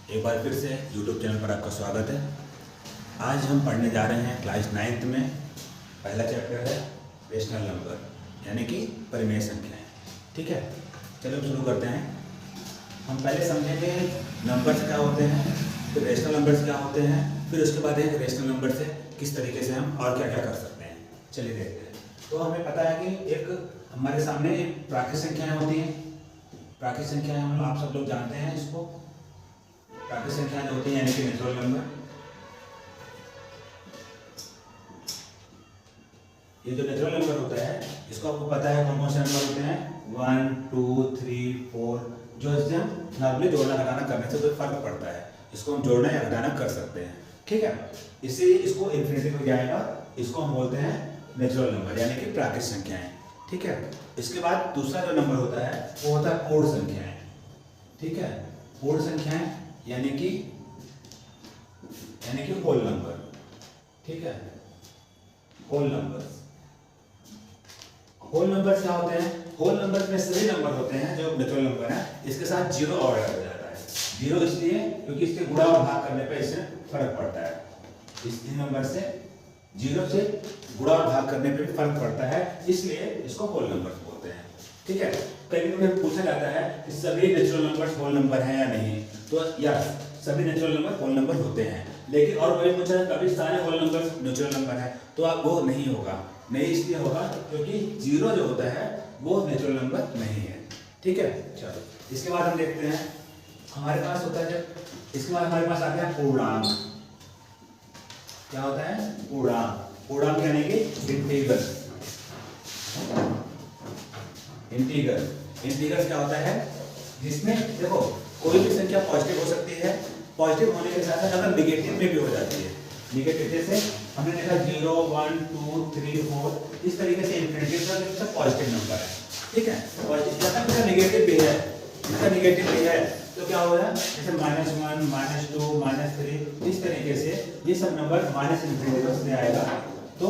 एक बार फिर से YouTube चैनल पर आपका स्वागत है। आज हम पढ़ने जा रहे हैं क्लास 9th में। पहला चैप्टर है रेशनल नंबर यानी कि परिमेय संख्याएं। ठीक है, चलो शुरू करते हैं। हम पहले समझेंगे नंबर्स क्या होते हैं, फिर रेशनल नंबर्स क्या होते हैं, फिर उसके बाद एक रेशनल नंबर से किस तरीके से हम और क्या क्या कर सकते हैं। चलिए देखते हैं। तो हमें पता है कि एक हमारे सामने एक प्राकृत संख्याएं होती हैं। प्राकृत संख्याएं हम आप सब लोग जानते हैं इसको। प्राकृत संख्याएं होती हैं यानी कि नेचुरल नंबर। ये जो नेचुरल नंबर होता है इसको आपको पता है कौन कौन से नंबर होते हैं, 1 2 3 4, जो इससे हम नॉर्मली जोड़ना घटाना करने से कोई फर्क पड़ता है, इसको हम जोड़ना या घटाना कर सकते हैं। ठीक है, इसको इन्फिनिटी हो जाएगा, इसको हम बोलते हैं नेचुरल नंबर यानी कि प्राकृत संख्याएं। ठीक है, इसके बाद दूसरा जो नंबर होता है वो होता है पूर्ण संख्याएं। ठीक है, पूर्ण संख्याएं यानी कि होल नंबर। ठीक है, होल नंबर्स। होल नंबर्स क्या होते हैं? होल नंबर में सभी नंबर होते हैं जो नेचुरल नंबर है, इसके साथ जीरो और ऐड हो जाता है। जीरो इसलिए क्योंकि इसके गुणा और भाग करने पर इससे फर्क पड़ता है। इस नंबर से जीरो से गुणा और भाग करने पे भी फर्क पड़ता है, इसलिए इसको होल नंबर बोलते हैं। ठीक है, कभी कभी पूछा जाता है कि सभी नेचुरल नंबर्स होल नंबर हैं या नहीं, तो यस, सभी नेचुरल नंबर होल नंबर होते हैं। लेकिन और वही पूछा कभी सारे होल नंबर्स नेचुरल नंबर है, तो आप वो नहीं होगा। नहीं इसलिए होगा क्योंकि जीरो जो होता है वो नेचुरल नंबर नहीं है। ठीक है, चलो इसके बाद हम देखते हैं हमारे पास होता है इसके बाद हमारे पास आता है पूर्णांक। क्या होता है? पूर्णांक। पूर्णांक यानी कि इंटीग्रल। इंटीग्रल क्या होता है? जिसमें देखो कोई भी संख्या पॉजिटिव हो सकती है, पॉजिटिव होने के साथ साथ अगर नेगेटिव में भी हो जाती है। नेगेटिव जैसे हमने देखा 0 1 2 3 4, इस तरीके से इन्फिनिटी तक पॉजिटिव नंबर है। ठीक है, और नेगेटिव भी है, तो क्या हो रहा है? जैसे -1 -2 -3, इस तरीके से ये सब नंबर माइनस इन्फिनिटी से आएगा तो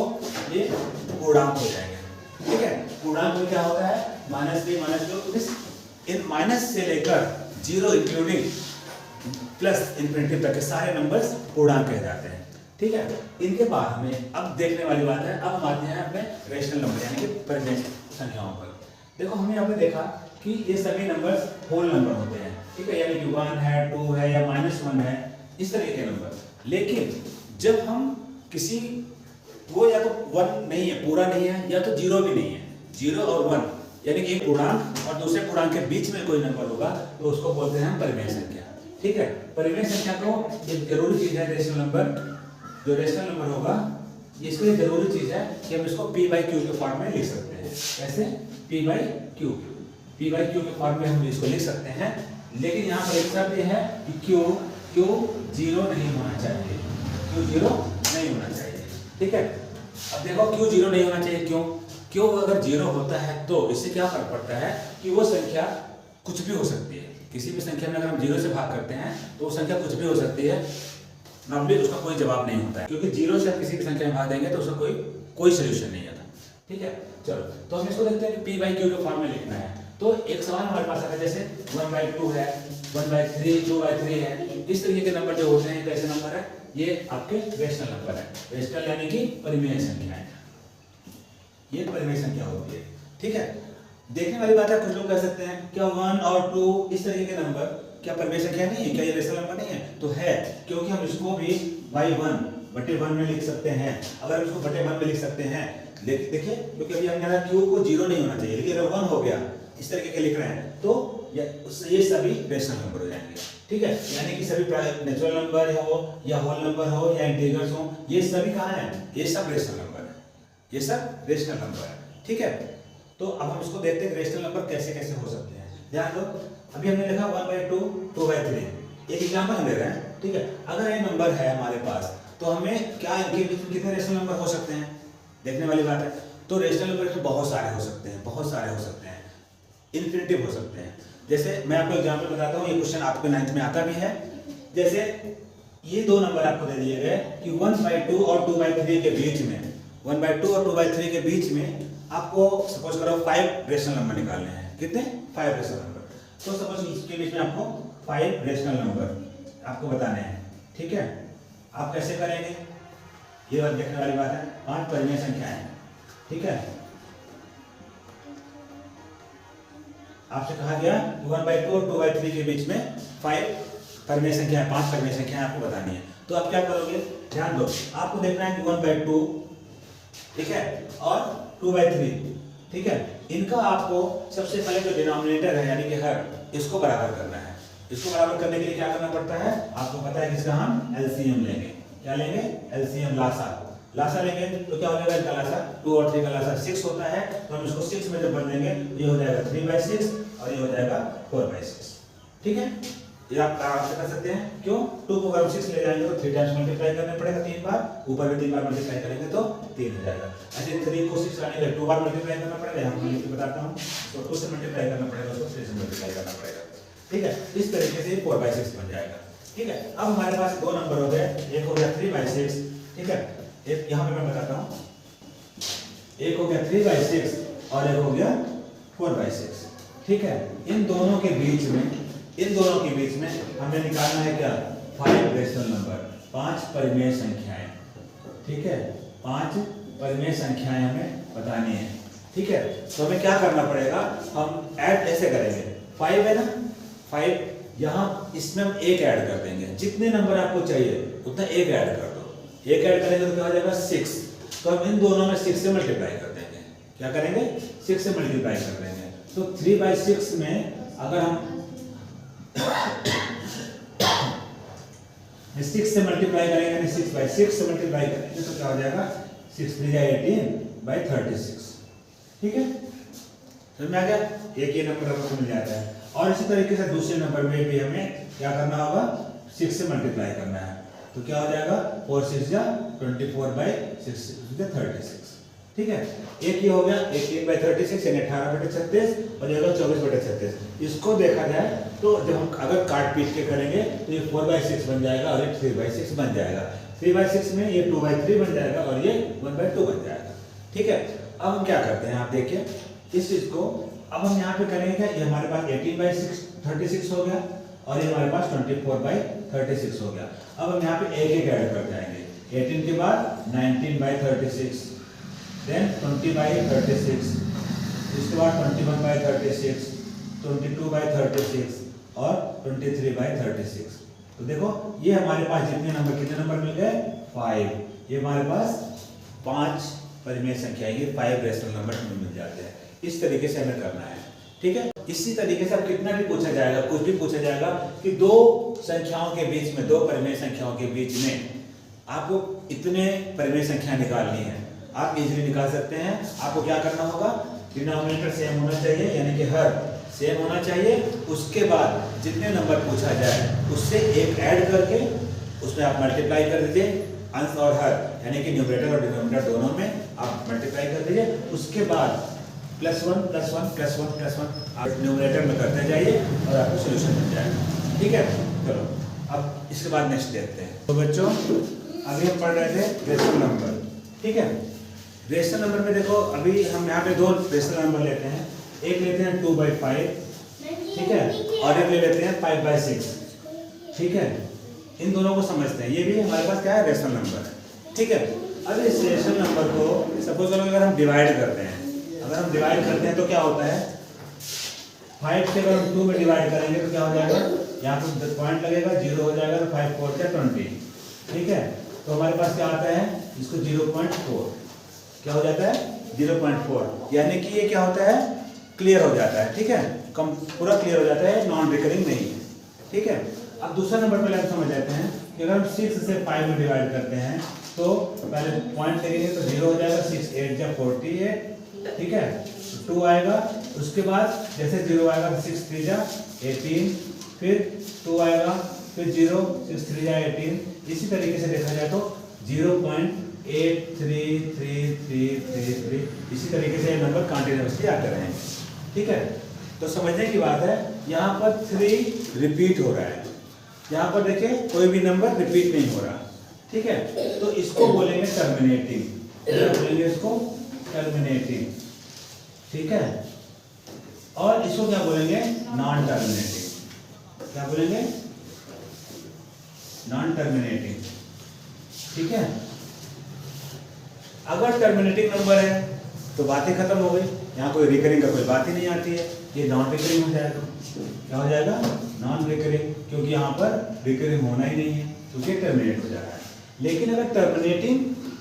ये पूर्णांक हो जाएगा। ठीक है, पूर्णांक में क्या होता है? -3 -2, इन माइनस से लेकर 0 इंक्लूडिंग प्लस इन्फिनिटी तक के सारे नंबर्स पूर्णांक कह जाते हैं। ठीक है, इनके बाद हमें अब देखने वाली बात है, अब हम आते हैं अपने रेशनल नंबर यानी कि परिमेय संख्याओं पर। देखो हमने यहाँ पे देखा कि ये सभी नंबर्स होल नंबर होते हैं। ठीक है, यानी कि 1 है 2 है या -1 है, इस तरह के नंबर। लेकिन जब हम किसी वो या तो 1 नहीं है, पूरा नहीं है, या तो 0 भी नहीं है, 0 और 1 यानी कि एक पूर्णांक और दूसरे पूर्णांक के बीच में कोई नंबर होगा तो उसको बोलते हैं हम परिमेय संख्या। ठीक है, परिमेय संख्या तो एक जरूरी चीज है। रेशनल नंबर जो रेशनल नंबर होगा इसके लिए जरूरी चीज है कि हम इसको p/q के फॉर्म में लिख सकते हैं। कैसे? p/q के फॉर्म में हम इसको लिख सकते हैं। लेकिन यहाँ पर एक शर्त है कि q 0 नहीं होना चाहिए। q 0 नहीं होना चाहिए। ठीक है, अब देखो q 0 नहीं होना चाहिए। क्यों अगर 0 होता है तो इससे क्या फर्क पड़ता है कि वो संख्या कुछ भी हो सकती है। किसी भी संख्या में अगर हम 0 से भाग करते हैं तो वो संख्या कुछ भी हो सकती है, नॉर्मली उसका कोई जवाब नहीं होता है, क्योंकि 0 से किसी भी संख्या में भाग देंगे तो उसका कोई सोल्यूशन नहीं आता। ठीक है, चलो तो हम इसको देखते हैं कि p/q के फॉर्म में लिखना है। तो एक सवाल हमारे पास आता है, जैसे 1/2 है, 1/3, 2/3 है, इस तरीके के नंबर जो होते हैं कैसे नंबर है? ये आपके रेशनल नंबर है। रेशनल यानी कि परिमेय संख्या है, ये परिमेय संख्या होती है। ठीक है, देखने वाली बात है, कुछ लोग कह सकते हैं क्या 1 और 2 इस तरीके के नंबर क्या परिमेय संख्या नहीं है? क्या ये रेशनल नंबर नहीं है? तो है, क्योंकि हम इसको भी /1 में लिख सकते हैं। अगर हम इसको /1 में लिख सकते हैं, देखिए क्योंकि अभी हमने कहा q को 0 नहीं होना चाहिए, लेकिन अगर 1 हो गया इस तरीके के लिख रहे हैं तो ये सभी रेशनल नंबर हो जाएंगे। ठीक है, यानी कि सभी नेचुरल नंबर हो या होल नंबर हो या इंटीग्रल्स हो, ये सभी कहाँ है? ये सब रेशनल नंबर है, ये सब रेशनल नंबर है। ठीक है, तो अब हम इसको देखते हैं रेशनल नंबर कैसे कैसे हो सकते हैं। ध्यान दो, अभी हमने लिखा 1/2 2/3, एक एग्जांपल हम ले रहे हैं। ठीक है, अगर ये नंबर है हमारे पास तो हमें क्या कितने रेशनल नंबर हो सकते हैं देखने वाली बात है। तो रेशनल नंबर तो बहुत सारे हो सकते हैं, इन्फिनिटिव हो सकते हैं। जैसे मैं आपको एग्जांपल बताता हूँ, ये क्वेश्चन आपके 9th में आता भी है। जैसे ये दो नंबर आपको दे दिए गए कि 1/2 और 2/3 के बीच में, 1/2 और 2/3 के बीच में आपको सपोज करो 5 रेशनल नंबर निकालने हैं। कितने? 5 रेशनल नंबर। तो सपोज इसके बीच में आपको 5 रेशनल नंबर आपको बताने हैं, ठीक है। आप कैसे करेंगे ये बात देखने वाली बात है। 5 परिमेय संख्या है, ठीक है। आपसे कहा गया 1/2 और 2/3 के बीच में 5 परिमेय संख्या है, 5 परिमेय संख्या आपको बतानी है। तो आप क्या करोगे, ध्यान दो, आपको देखना है कि 1/2, ठीक है, और 2/3, ठीक है। इनका आपको सबसे पहले जो डिनोमिनेटर है यानी कि हर, इसको बराबर करना है। इसको बराबर करने के लिए क्या करना पड़ता है, आपको पता है कि इसका हम एलसीएम लेंगे। क्या लेंगे, एलसीएम, लासा लेंगे। तो क्या हो जाएगा इनका लासा, 2 और 3 का लासा 6 होता है। तो हम इसको 6 में जब बदल देंगे तो ये हो जाएगा 3/6 और ये हो जाएगा 4/6, ठीक है। ये आप आराम से कर सकते हैं। क्यों, 2 को अगर हम 6 ले जाएंगे तो 3 टाइम्स मल्टीप्लाई करना पड़ेगा 3 बार, ऊपर भी 3 बार मल्टीप्लाई करेंगे तो 3 हो जाएगा। ऐसे 3 को 6 लाने के लिए 2 बार मल्टीप्लाई करना पड़ेगा, यहाँ मैं लिख के बताता हूँ। तो 2 से मल्टीप्लाई करना पड़ेगा, उसको 3 से मल्टीप्लाई करना पड़ेगा, ठीक है। इस तरीके से 4/6 बन जाएगा, ठीक है। अब हमारे पास 2 नंबर हो गए, एक हो गया 3/6, ठीक है। एक यहाँ पे मैं बताता हूँ, एक हो गया 3/6 और एक हो गया 4/6, ठीक है। इन दोनों के बीच में हमें निकालना है क्या, 5 रेशनल नंबर, 5 परिमेय संख्याएं, ठीक है। 5 परिमेय संख्याएं हमें बतानी है, ठीक है। तो हमें क्या करना पड़ेगा, हम ऐड ऐसे करेंगे, 5 है ना, 5 यहाँ इसमें हम 1 ऐड कर देंगे। जितने नंबर आपको चाहिए उतना 1 ऐड कर दो। 1 ऐड करेंगे तो क्या हो जाएगा 6। तो हम इन दोनों में 6 से मल्टीप्लाई कर देंगे। क्या करेंगे, 6 से मल्टीप्लाई कर देंगे। तो 3/6 में अगर हम 6 से मल्टीप्लाई करेंगे यानी 6/6 से मल्टीप्लाई करेंगे तो क्या हो जाएगा, 6 3 18/36, ठीक है। समझ में आ गया, एक ही नंबर हमको मिल जाता है। और इसी तरीके से दूसरे नंबर में भी हमें क्या करना होगा, 6 से मल्टीप्लाई करना है। तो क्या हो जाएगा, 4 6 जा 24/36, ठीक है। एक ये हो गया 18/36 यानी 18/36 और ये होगा 24/36। इसको देखा जाए तो जब हम अगर काट पीट के करेंगे तो ये 4/6 बन जाएगा और ये 3/6 बन जाएगा। 3/6 में ये 2/3 बन जाएगा और ये 1/2 बन जाएगा, ठीक है। अब हम क्या करते हैं, आप देखिए इस चीज को। अब हम यहाँ पे करेंगे क्या, ये हमारे पास 18/36 हो गया और ये हमारे पास 24/36 हो गया। अब हम यहाँ पे एक ऐड कर जाएंगे। 18 के बाद 19/36, देन 20/36, इसके बाद 21/36, 22/36 और 23/36। तो देखो ये हमारे पास कितने नंबर मिल गए, 5। ये हमारे पास 5 परिमेय संख्या, ये 5 रेशनल नंबर हमें मिल जाते हैं। इस तरीके से हमें करना है, ठीक है। इसी तरीके से अब कितना भी पूछा जाएगा, कुछ भी पूछा जाएगा कि 2 संख्याओं के बीच में, 2 परिमेय संख्याओं के बीच में आपको इतने परिमेय संख्या निकालनी है, आप इजीली निकाल सकते हैं। आपको क्या करना होगा, डिनोमिनेटर सेम होना चाहिए यानी कि हर सेम होना चाहिए। उसके बाद जितने नंबर पूछा जाए उससे 1 ऐड करके उसमें आप मल्टीप्लाई कर दीजिए, अंश और हर यानी कि न्यूमरेटर और डिनोमिनेटर दोनों में आप मल्टीप्लाई कर दीजिए। उसके बाद +1 +1 +1 +1 आप न्यूमरेटर में करते जाइए और आपको सोल्यूशन मिल जाएगा, ठीक है। चलो अब इसके बाद नेक्स्ट देखते हैं। तो बच्चों अभी हम पढ़ रहे थे रेशनल नंबर, ठीक है। रेशनल नंबर में देखो अभी हम यहाँ पे 2 रेशनल नंबर लेते हैं। एक लेते हैं 2/5, ठीक है, और एक ले लेते हैं 5/6, ठीक है। इन दोनों को समझते हैं, ये भी हमारे पास क्या है, रेशनल नंबर है, ठीक है। अब इस रेशनल नंबर को सपोज करो अगर हम डिवाइड करते हैं, तो क्या होता है, 5 से अगर हम 2 में डिवाइड करेंगे तो क्या हो जाएगा, यहाँ पे पॉइंट लगेगा, 0 हो जाएगा, तो 5 4 से 20, ठीक है। तो हमारे पास क्या आता है, इसको 0.4 क्या हो जाता है, 0.4 यानी कि ये क्या होता है, क्लियर हो जाता है, ठीक है। कम पूरा क्लियर हो जाता है, नॉन रिकरिंग नहीं है, ठीक है। अब दूसरा नंबर पहले हम समझ जाते हैं कि अगर हम 6 से 5 में डिवाइड करते हैं तो पहले पॉइंट लगेंगे तो 0 हो जाएगा, 6 8 जा 48, ठीक है। 2 आएगा, उसके बाद जैसे 0 आएगा तो 6 3 जा 18, फिर 2 आएगा, फिर 0 6 3 जा 18। इसी तरीके से देखा जाए तो 0.833333 इसी तरीके से ये नंबर कंटिन्यूअसली आते रहेंगे, ठीक है। तो समझने की बात है, यहाँ पर 3 रिपीट हो रहा है, यहाँ पर देखिए कोई भी नंबर रिपीट नहीं हो रहा, ठीक है। तो इसको बोलेंगे टर्मिनेटिंग, क्या बोलेंगे इसको, टर्मिनेटिंग, ठीक है। और इसको क्या बोलेंगे, नॉन टर्मिनेटिंग, क्या बोलेंगे, नॉन टर्मिनेटिंग, ठीक है। अगर टर्मिनेटिंग नंबर है तो बातें खत्म हो गई, यहाँ कोई रिकरिंग का कोई बात ही नहीं आती है, ये नॉन रिकरिंग हो जाएगा। क्या हो जाएगा? नॉन रिकरिंग, क्योंकि यहाँ पर रिकरिंग होना ही नहीं है, क्योंकि टर्मिनेट हो जा रहा है। लेकिन अगर टर्मिनेटिंग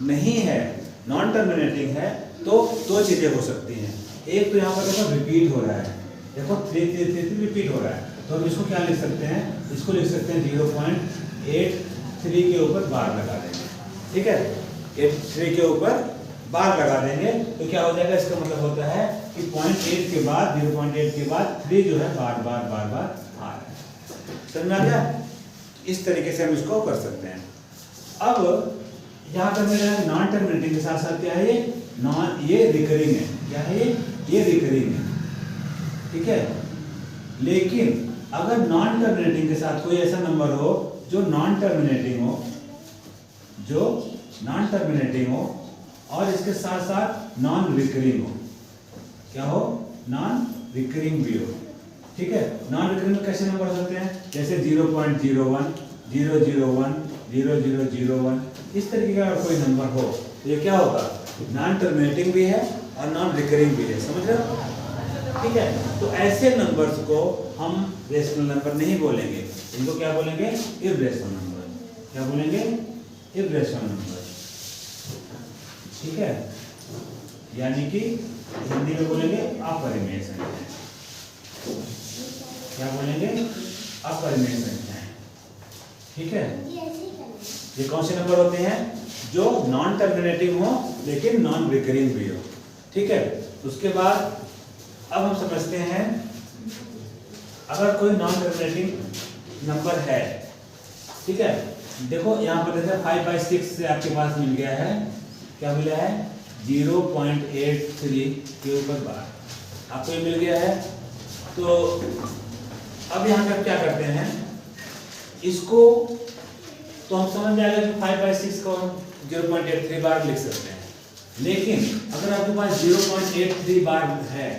नहीं है, नॉन टर्मिनेटिंग है, तो दो चीजें हो सकती हैं। एक तो यहाँ पर देखो रिपीट हो रहा है, देखो 3 3 3 3 रिपीट हो रहा है, तो हम इसको क्या लिख सकते हैं? इसको लिख सकते हैं 0.83 के ऊपर बार लगा देंगे, ठीक है। 83 के ऊपर बार लगा देंगे तो क्या हो जाएगा? इसका मतलब होता है कि 0.8 के बाद 0.8 के बाद 3 जो है बार बार बार बार आ रहा है। समझ में आ गया? इस तरीके से हम इसको कर सकते हैं। अब यहाँ पर मेरा नॉन टर्मिनेटिंग के साथ साथ क्या है? ये रिकरिंग है। क्या है ये रिकरिंग है, ठीक है। लेकिन अगर नॉन टर्मिनेटिंग के साथ कोई ऐसा नंबर हो जो नॉन टर्मिनेटिंग हो और इसके साथ साथ नॉन रिकरिंग हो, क्या हो? नॉन रिकरिंग भी हो, ठीक है। नॉन रिकरिंग में कैसे नंबर हो सकते हैं? जैसे 0.01, 001, 0001, इस तरीके का अगर कोई नंबर हो तो ये क्या होगा? नॉन टर्मिनेटिंग भी है और नॉन रिकरिंग भी है, समझ रहे हो? ठीक है। तो ऐसे नंबर्स को हम रेशनल नंबर नहीं बोलेंगे, इनको क्या बोलेंगे? Irrational number. क्या बोलेंगे? इर्रेशनल नंबर, ठीक है। यानी कि हिंदी में बोलेंगे अपरिमेय संख्याएं। क्या बोलेंगे? अपरिमेय संख्याएं, ठीक है। ये कौन से नंबर होते हैं? जो नॉन टर्मिनेटिंग हो लेकिन नॉन रिकरिंग भी हो, ठीक है। उसके बाद अब हम समझते हैं, अगर कोई नॉन टर्मिनेटिंग नंबर है, ठीक है। देखो यहाँ पर जैसे 5/6 से आपके पास मिल गया है, क्या मिला है? 0.83 के ऊपर बार आपको ये मिल गया है। तो अब यहाँ पर क्या करते हैं? इसको तो हम समझ जाएगा कि 5/6 को हम 0.83 बार लिख सकते हैं। लेकिन अगर आपके पास 0.83 बार है,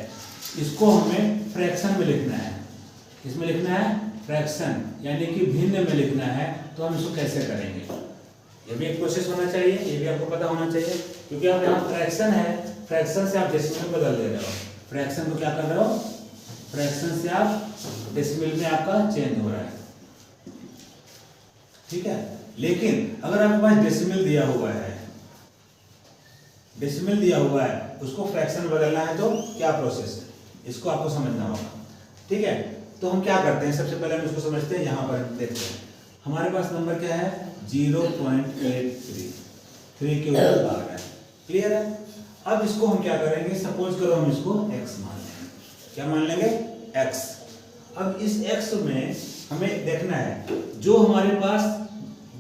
इसको हमें फ्रैक्शन में लिखना है। किसमें लिखना है? फ्रैक्शन, यानी कि भिन्न में लिखना है। तो हम इसको कैसे करेंगे? ये भी एक प्रोसेस होना चाहिए, ये भी आपको पता होना चाहिए, क्योंकि आप यहाँ फ्रैक्शन है, फ्रैक्शन से आप डेसिमल में बदल दे रहे हो। फ्रैक्शन को क्या कर रहे हो? फ्रैक्शन से आप डेसिमल में आपका चेंज हो रहा है, ठीक है। लेकिन अगर आपके पास डेसिमल दिया हुआ है, उसको फ्रैक्शन में बदलना है, तो क्या प्रोसेस है? इसको आपको समझना होगा, ठीक है। तो हम क्या करते हैं? सबसे पहले हम इसको समझते हैं। यहाँ पर देखते हैं, हमारे पास नंबर क्या है? 0.83, 3 के ऊपर बार है, क्लियर है। अब इसको हम क्या करेंगे? सपोज करो हम इसको x मान लेंगे। क्या मान लेंगे? x। अब इस x में हमें देखना है जो हमारे पास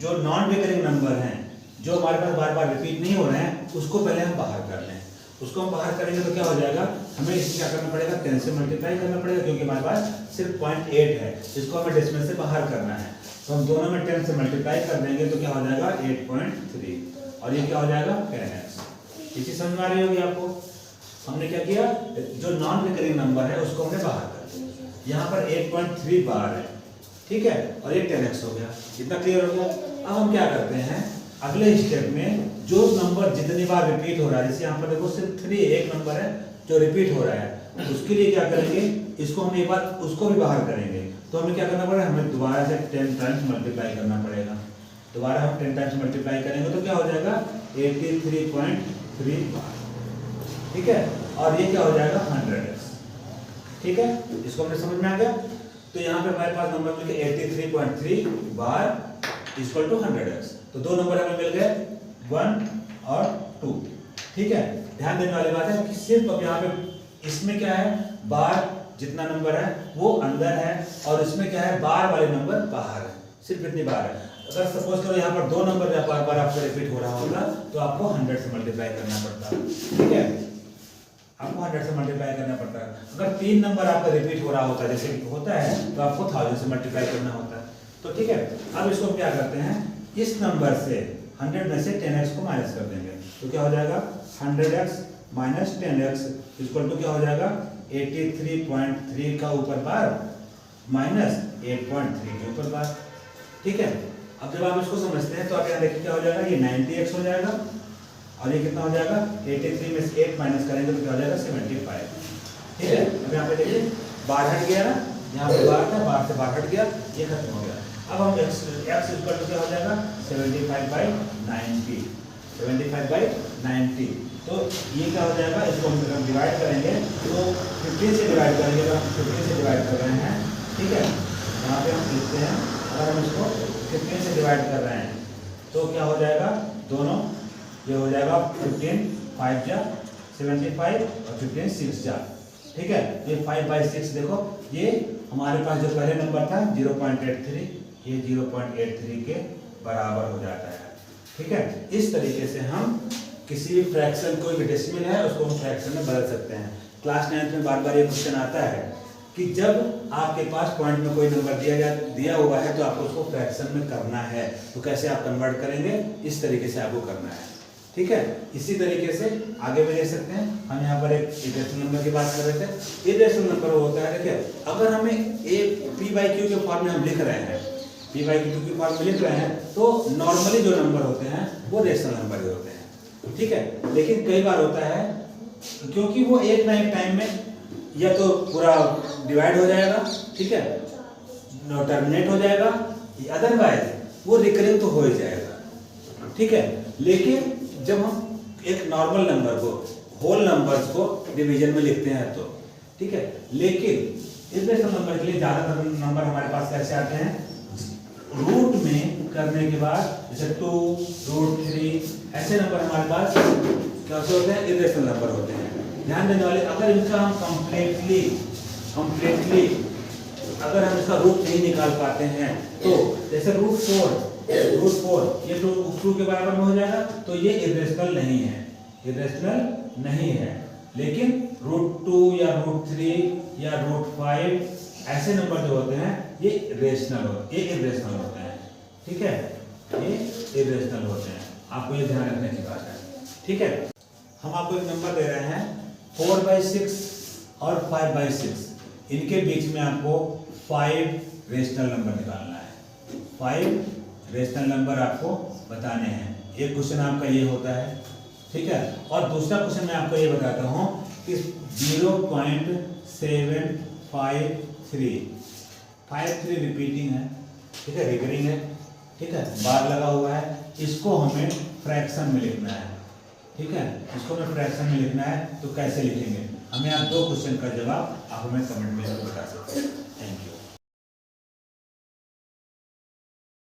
जो नॉन रिकरिंग नंबर हैं, जो हमारे पास बार बार रिपीट नहीं हो रहे हैं, उसको पहले हम बाहर कर लें। उसको हम बाहर करेंगे तो क्या हो जाएगा? हमें इसको क्या करना पड़ेगा? 10 से मल्टीप्लाई करना पड़ेगा, क्योंकि हमारे पास सिर्फ 0.8 है, इसको हमें डेसिमल से बाहर करना है। तो हम दोनों में 10 से मल्टीप्लाई कर देंगे तो क्या हो जाएगा? 8.3, और ये क्या हो जाएगा? 10x। ये चीज समझ में आ रही होगी आपको? हमने क्या किया? जो नॉन रिकरिंग नंबर है उसको हमने बाहर कर दिया। यहाँ पर 8.3 बार है, ठीक है, और ये 10x हो गया। इतना क्लियर हो गया? अब हम क्या करते हैं? अगले स्टेप में जो नंबर जितनी बार रिपीट हो रहा है, जैसे यहाँ पर देखो सिर्फ 3 एक नंबर है जो रिपीट हो रहा है, उसके लिए क्या करेंगे? इसको हम एक बार उसको भी बाहर करेंगे। तो हमें क्या करना पड़ेगा? हमें दोबारा से 10 टाइम्स मल्टीप्लाई करना पड़ेगा। दोबारा हम 10 टाइम्स मल्टीप्लाई करेंगे तो क्या हो जाएगा? 83.3 बार, ठीक है। और ये क्या हो जाएगा? 100x, ठीक है। इसको हमने समझ में आ गया। तो यहाँ पे हमारे पास नंबर मिल गया 83.3 बार इक्वल टू 100x। तो दो नंबर हमें मिल गए, 1 और 2, ठीक है। ध्यान देने वाली बात है कि सिर्फ अब यहाँ पे इसमें क्या है? बार जितना नंबर है वो अंदर है, और इसमें क्या है? बार वाले नंबर बाहर है, सिर्फ इतनी बार है। अगर सपोज करो यहाँ पर 2 नंबर बार बार आपका रिपीट हो रहा होगा तो आपको 100 से मल्टीप्लाई करना पड़ता है, ठीक है। आपको 100 से मल्टीप्लाई करना पड़ता है। अगर 3 नंबर आपका रिपीट हो रहा होता है, जैसे होता है, तो आपको 1000 से मल्टीप्लाई करना होता है। तो ठीक है, अब इसको क्या करते हैं? इस नंबर से 100 में से 10x को माइनस कर देंगे तो क्या हो जाएगा? 100x minus 10x equal to क्या हो जाएगा? 83.3 का ऊपर बार माइनस 8.3 के ऊपर बार, ठीक है। अब जब आप इसको समझते हैं तो आप यहाँ देखिए क्या हो जाएगा, ये 90x हो जाएगा और ये कितना हो जाएगा, 83 में से 8 माइनस करेंगे तो क्या हो जाएगा 75। ठीक है, अब यहाँ पे देखिए बाहर हट गया ना, यहाँ पे बाहर था, बाहर से बाहर हट गया, ये खत्म हो गया। अब हम x इक्वल टू क्या हो जाएगा 75/90, 75/90। तो ये क्या हो जाएगा, इसको हम डिवाइड करेंगे तो 15 से डिवाइड करेंगे, तो हम 15 से डिवाइड कर रहे हैं। ठीक है, यहाँ पे हम लिखते हैं, अगर हम इसको 15 से डिवाइड कर रहे हैं तो क्या हो जाएगा, दोनों ये हो जाएगा 15 5 जा 75 और 15 6 जा। ठीक है, ये 5/6 देखो, ये हमारे पास जो पहले नंबर था 0.83, ये 0.83 के बराबर हो जाता है। ठीक है, इस तरीके से हम किसी भी फ्रैक्शन, कोई भी डेसिमल है उसको हम फ्रैक्शन में बदल सकते हैं। क्लास 9 में बार बार ये क्वेश्चन आता है कि जब आपके पास पॉइंट में कोई नंबर दिया हुआ है तो आपको उसको फ्रैक्शन में करना है, तो कैसे आप कन्वर्ट करेंगे, इस तरीके से आपको करना है। ठीक है, इसी तरीके से आगे भी ले सकते हैं। हम यहाँ पर एक इरेशनल नंबर की बात कर रहे थे। इरेशनल नंबर होता है, देखिए अगर हमें p/q के फॉर्म में हम लिख रहे हैं, p/q के फॉर्म में लिख रहे हैं तो नॉर्मली जो नंबर होते हैं वो रेशनल नंबर ही होते हैं। ठीक है, लेकिन कई बार होता है क्योंकि वो एक ना एक टाइम में या तो पूरा डिवाइड हो जाएगा, ठीक है, टर्मिनेट हो जाएगा, अदरवाइज वो रिकरिंग तो हो ही जाएगा। ठीक है, लेकिन जब हम एक नॉर्मल नंबर को, होल नंबर्स को डिवीजन में लिखते हैं तो ठीक है, लेकिन इरेशनल नंबर के लिए ज्यादातर नंबर हमारे पास कैसे आते हैं, रूट में करने के बाद जैसे 2 √3 ऐसे नंबर हमारे पास कैसे होते हैं, इरेशनल नंबर होते हैं। ध्यान देने वाले, अगर इनका हम कंप्लीटली अगर हम इसका रूट नहीं निकाल पाते हैं तो जैसे √4 ये तो 2 के बराबर में हो जाएगा, तो ये इरेशनल नहीं है, इरेशनल नहीं है। लेकिन √2 या √3 या √5 ऐसे नंबर जो होते हैं ये इरेशनल होते हैं। ठीक है, ये इरेशनल होते हैं, आपको ये ध्यान रखने की बात है। ठीक है, हम आपको एक नंबर दे रहे हैं 4/6 और 5/6, इनके बीच में आपको 5 रेशनल नंबर निकालना है। 5 रेशनल नंबर आपको बताने हैं। एक क्वेश्चन आपका ये होता है, ठीक है, और दूसरा क्वेश्चन मैं आपको ये बताता हूँ कि 0.753 रिपीटिंग है, ठीक है, रिकरिंग है, ठीक है, बार लगा हुआ है, इसको हमें फ्रैक्शन में लिखना है। ठीक है, इसको हमें फ्रैक्शन में लिखना है, तो कैसे लिखेंगे, हमें आप 2 क्वेश्चन का जवाब आप हमें कमेंट में बता सकते हैं। Thank you.